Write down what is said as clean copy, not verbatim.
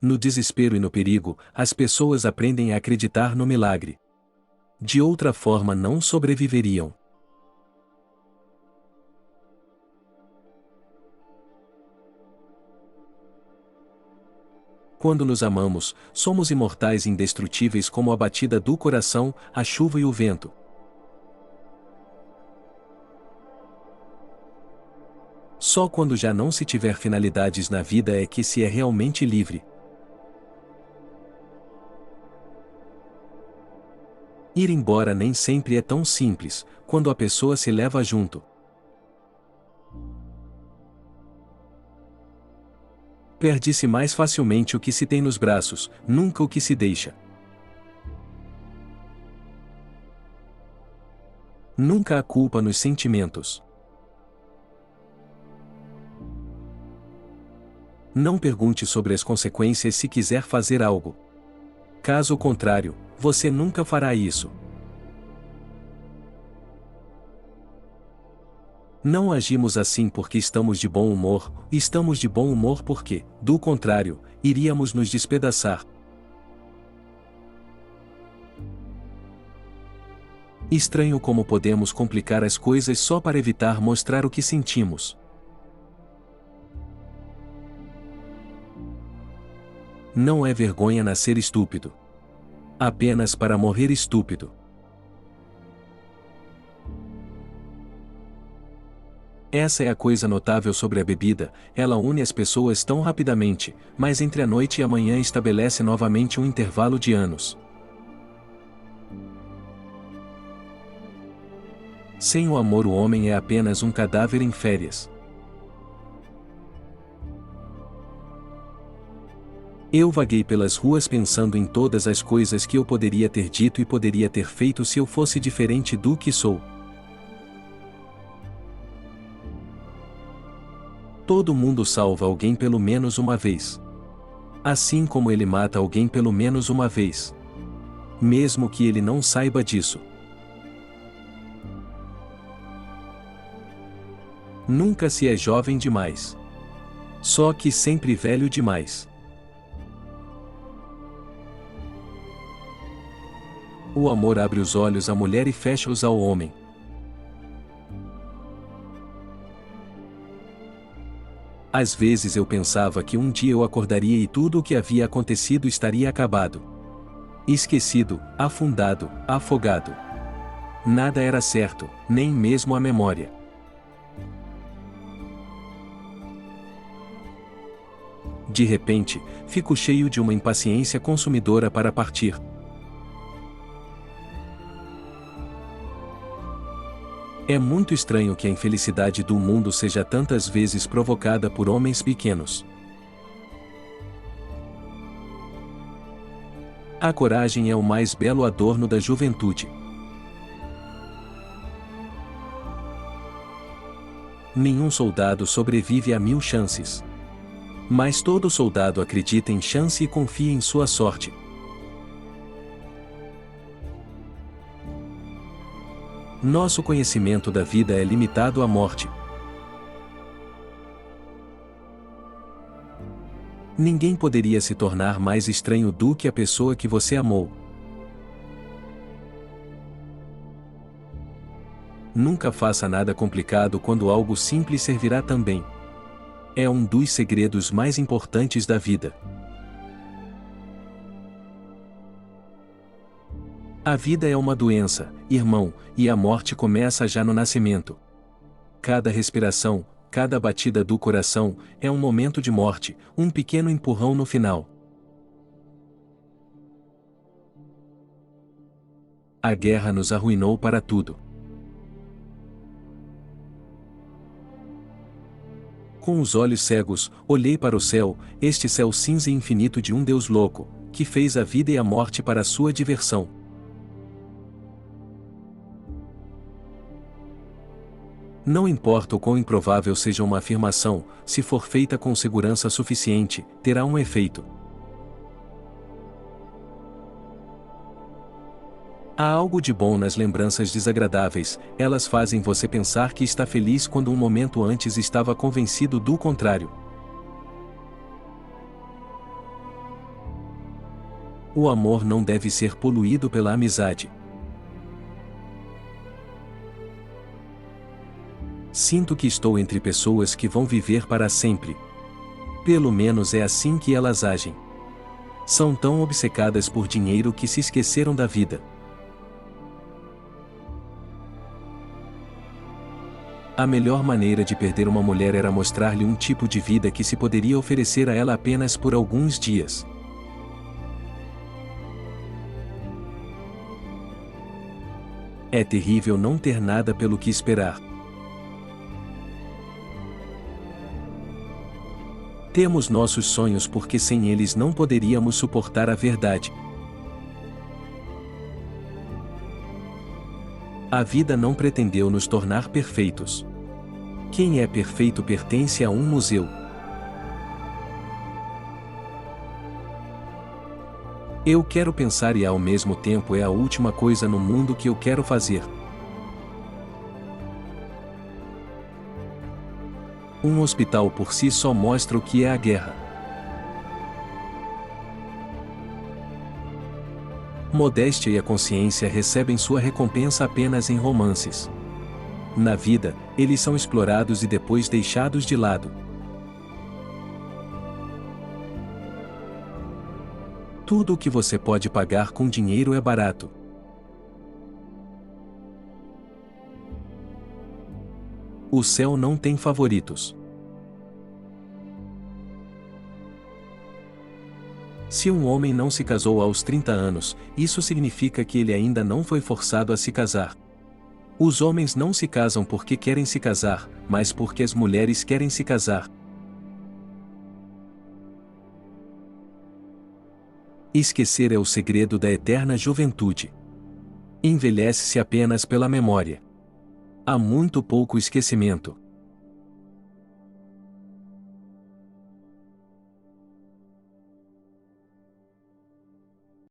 No desespero e no perigo, as pessoas aprendem a acreditar no milagre. De outra forma não sobreviveriam. Quando nos amamos, somos imortais e indestrutíveis como a batida do coração, a chuva e o vento. Só quando já não se tiver finalidades na vida é que se é realmente livre. Ir embora nem sempre é tão simples, quando a pessoa se leva junto. Perde-se mais facilmente o que se tem nos braços, nunca o que se deixa. Nunca há culpa nos sentimentos. Não pergunte sobre as consequências se quiser fazer algo. Caso contrário, você nunca fará isso. Não agimos assim porque estamos de bom humor, estamos de bom humor porque, do contrário, iríamos nos despedaçar. Estranho como podemos complicar as coisas só para evitar mostrar o que sentimos. Não é vergonha nascer estúpido. Apenas para morrer estúpido. Essa é a coisa notável sobre a bebida, ela une as pessoas tão rapidamente, mas entre a noite e a manhã estabelece novamente um intervalo de anos. Sem o amor o homem é apenas um cadáver em férias. Eu vaguei pelas ruas pensando em todas as coisas que eu poderia ter dito e poderia ter feito se eu fosse diferente do que sou. Todo mundo salva alguém pelo menos uma vez. Assim como ele mata alguém pelo menos uma vez. Mesmo que ele não saiba disso. Nunca se é jovem demais. Só que sempre velho demais. O amor abre os olhos à mulher e fecha-os ao homem. Às vezes eu pensava que um dia eu acordaria e tudo o que havia acontecido estaria acabado. Esquecido, afundado, afogado. Nada era certo, nem mesmo a memória. De repente, fico cheio de uma impaciência consumidora para partir. É muito estranho que a infelicidade do mundo seja tantas vezes provocada por homens pequenos. A coragem é o mais belo adorno da juventude. Nenhum soldado sobrevive a 1000 chances. Mas todo soldado acredita em chance e confia em sua sorte. Nosso conhecimento da vida é limitado à morte. Ninguém poderia se tornar mais estranho do que a pessoa que você amou. Nunca faça nada complicado quando algo simples servirá também. É um dos segredos mais importantes da vida. A vida é uma doença, irmão, e a morte começa já no nascimento. Cada respiração, cada batida do coração, é um momento de morte, um pequeno empurrão no final. A guerra nos arruinou para tudo. Com os olhos cegos, olhei para o céu, este céu cinza e infinito de um Deus louco, que fez a vida e a morte para sua diversão. Não importa o quão improvável seja uma afirmação, se for feita com segurança suficiente, terá um efeito. Há algo de bom nas lembranças desagradáveis, elas fazem você pensar que está feliz quando um momento antes estava convencido do contrário. O amor não deve ser poluído pela amizade. Sinto que estou entre pessoas que vão viver para sempre. Pelo menos é assim que elas agem. São tão obcecadas por dinheiro que se esqueceram da vida. A melhor maneira de perder uma mulher era mostrar-lhe um tipo de vida que se poderia oferecer a ela apenas por alguns dias. É terrível não ter nada pelo que esperar. Temos nossos sonhos porque sem eles não poderíamos suportar a verdade. A vida não pretendeu nos tornar perfeitos. Quem é perfeito pertence a um museu. Eu quero pensar e ao mesmo tempo é a última coisa no mundo que eu quero fazer. Um hospital por si só mostra o que é a guerra. Modéstia e a consciência recebem sua recompensa apenas em romances. Na vida, eles são explorados e depois deixados de lado. Tudo o que você pode pagar com dinheiro é barato. O céu não tem favoritos. Se um homem não se casou aos 30 anos, isso significa que ele ainda não foi forçado a se casar. Os homens não se casam porque querem se casar, mas porque as mulheres querem se casar. Esquecer é o segredo da eterna juventude. Envelhece-se apenas pela memória. Há muito pouco esquecimento.